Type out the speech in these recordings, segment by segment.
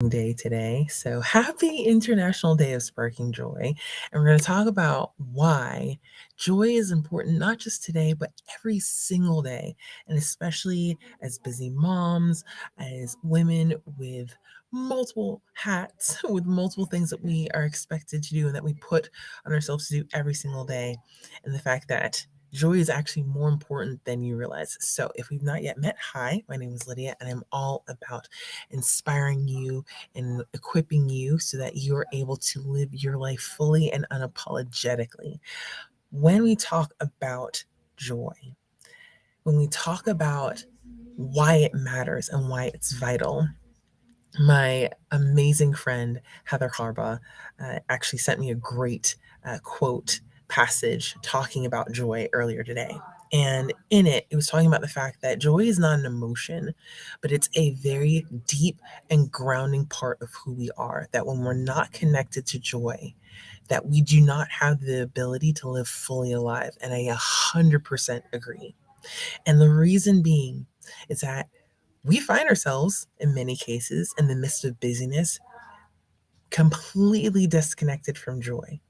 Day today. So happy International Day of Sparking Joy. And we're going to talk about why joy is important, not just today, but every single day. And especially as busy moms, as women with multiple hats, with multiple things that we are expected to do and that we put on ourselves to do every single day. And the fact that joy is actually more important than you realize. So, if we've not yet met, hi, my name is Lydia, and I'm all about inspiring you and equipping you so that you're able to live your life fully and unapologetically. When we talk about joy, when we talk about why it matters and why it's vital, my amazing friend Heather Harbaugh actually sent me a great quote passage talking about joy earlier today. And in it, it was talking about the fact that joy is not an emotion, but it's a very deep and grounding part of who we are. That when we're not connected to joy, that we do not have the ability to live fully alive. And I 100% agree. And the reason being is that we find ourselves, in many cases, in the midst of busyness, completely disconnected from joy.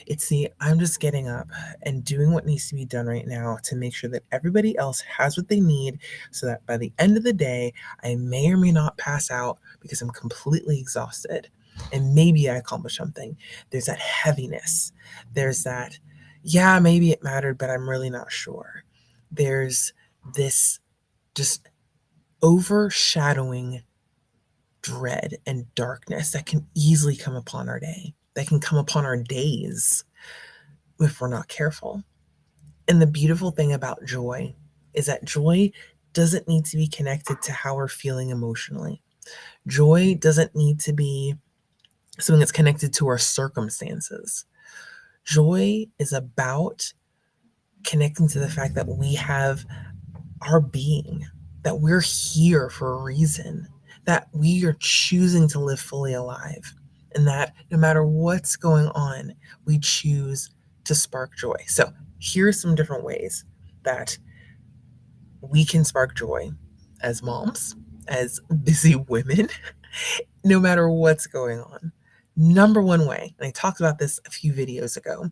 It's the I'm just getting up and doing what needs to be done right now to make sure that everybody else has what they need so that by the end of the day, I may or may not pass out because I'm completely exhausted. And maybe I accomplished something. There's that heaviness. There's that, yeah, maybe it mattered, but I'm really not sure. There's this just overshadowing dread and darkness that can easily come upon our day, that can come upon our days if we're not careful. And the beautiful thing about joy is that joy doesn't need to be connected to how we're feeling emotionally. Joy doesn't need to be something that's connected to our circumstances. Joy is about connecting to the fact that we have our being, that we're here for a reason, that we are choosing to live fully alive, and that no matter what's going on, we choose to spark joy. So, here are some different ways that we can spark joy as moms, as busy women, no matter what's going on. Number one way, and I talked about this a few videos ago,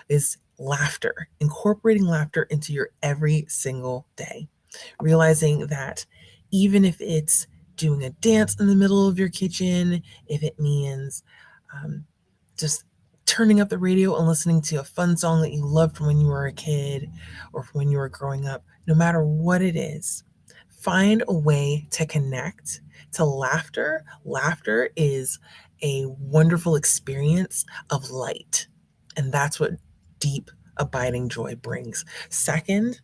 is laughter, incorporating laughter into your every single day. Realizing that even if it's doing a dance in the middle of your kitchen, if it means um, just turning up the radio and listening to a fun song that you loved from when you were a kid or from when you were growing up, no matter what it is, find a way to connect to laughter. Laughter is a wonderful experience of light, and that's what deep, abiding joy brings. Second,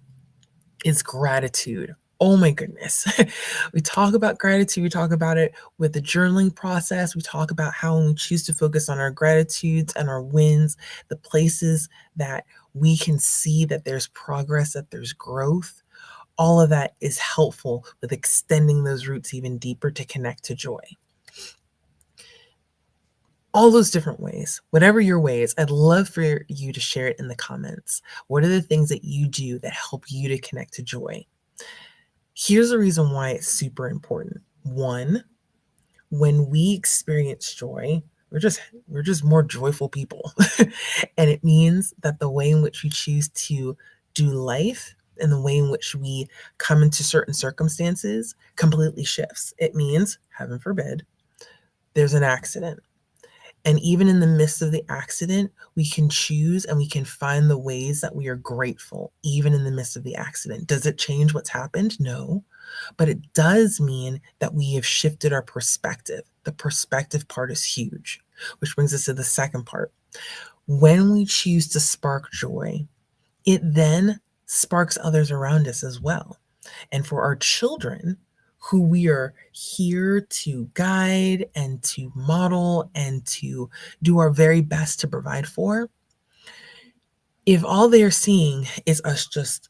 is gratitude. Oh my goodness. We talk about gratitude. We talk about it with the journaling process. We talk about how when we choose to focus on our gratitudes and our wins, the places that we can see that there's progress, that there's growth, all of that is helpful with extending those roots even deeper to connect to joy. All those different ways, whatever your ways, I'd love for you to share it in the comments. What are the things that you do that help you to connect to joy? Here's the reason why it's super important. One, when we experience joy, we're just more joyful people. And it means that the way in which we choose to do life and the way in which we come into certain circumstances completely shifts. It means, heaven forbid, there's an accident. And even in the midst of the accident, we can choose and we can find the ways that we are grateful, even in the midst of the accident. Does it change what's happened? No. But it does mean that we have shifted our perspective. The perspective part is huge, which brings us to the second part. When we choose to spark joy, it then sparks others around us as well. And for our children, who we are here to guide and to model and to do our very best to provide for, if all they are seeing is us just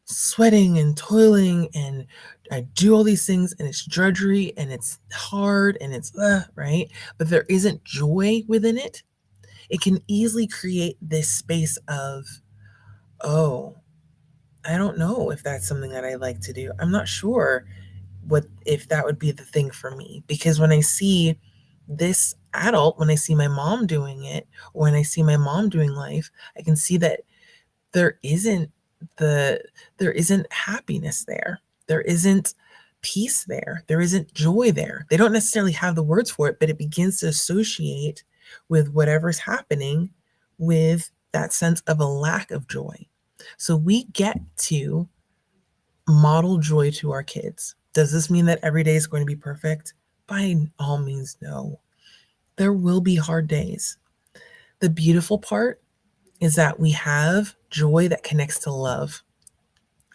sweating and toiling and I do all these things and it's drudgery and it's hard and it's right, but there isn't joy within it, it can easily create this space of, oh, I don't know if that's something that I like to do. I'm not sure what if that would be the thing for me, because when I see this adult, when I see my mom doing it, or when I see my mom doing life, I can see that there isn't the there isn't happiness there. There isn't peace there. There isn't joy there. They don't necessarily have the words for it, but it begins to associate with whatever's happening with that sense of a lack of joy. So we get to model joy to our kids. Does this mean that every day is going to be perfect? By all means, no. There will be hard days. The beautiful part is that we have joy that connects to love,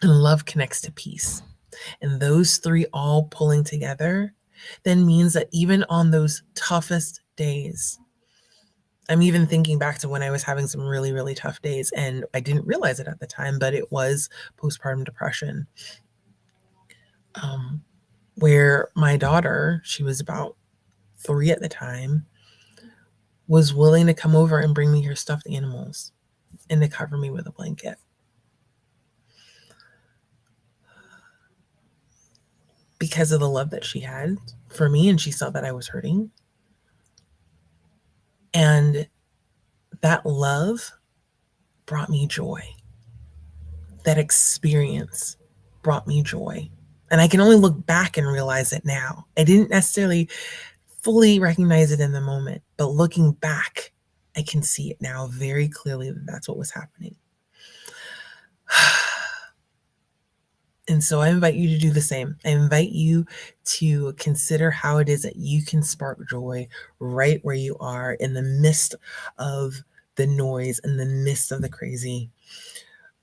and love connects to peace. And those three all pulling together then means that even on those toughest days, I'm even thinking back to when I was having some really, really tough days, and I didn't realize it at the time, but it was postpartum depression. Um, where my daughter, she was about 3 at the time, was willing to come over and bring me her stuffed animals and to cover me with a blanket. Because of the love that she had for me, and she saw that I was hurting. And that love brought me joy. That experience brought me joy. And I can only look back and realize it now. I didn't necessarily fully recognize it in the moment, but looking back, I can see it now very clearly that that's what was happening. And so I invite you to do the same. I invite you to consider how it is that you can spark joy right where you are in the midst of the noise, in the midst of the crazy.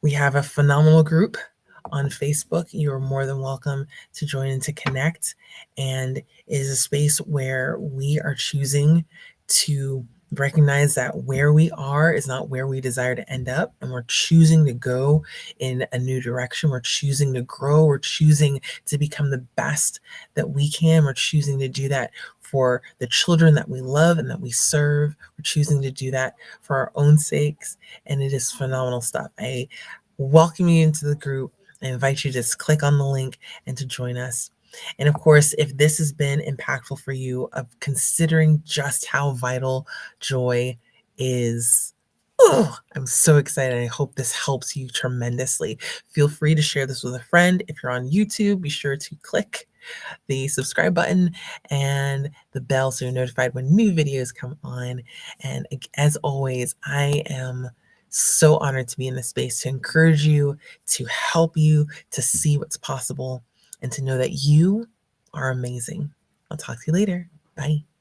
We have a phenomenal group on Facebook. You are more than welcome to join and to connect. And it is a space where we are choosing to recognize that where we are is not where we desire to end up. And we're choosing to go in a new direction. We're choosing to grow. We're choosing to become the best that we can. We're choosing to do that for the children that we love and that we serve. We're choosing to do that for our own sakes. And it is phenomenal stuff. I welcome you into the group. I invite you to just click on the link and to join us. And of course, if this has been impactful for you of considering just how vital joy is, oh, I'm so excited. I hope this helps you tremendously. Feel free to share this with a friend. If you're on YouTube, be sure to click the subscribe button and the bell so you're notified when new videos come on. And as always, I am so honored to be in this space to encourage you, to help you to see what's possible, and to know that you are amazing. I'll talk to you later. Bye.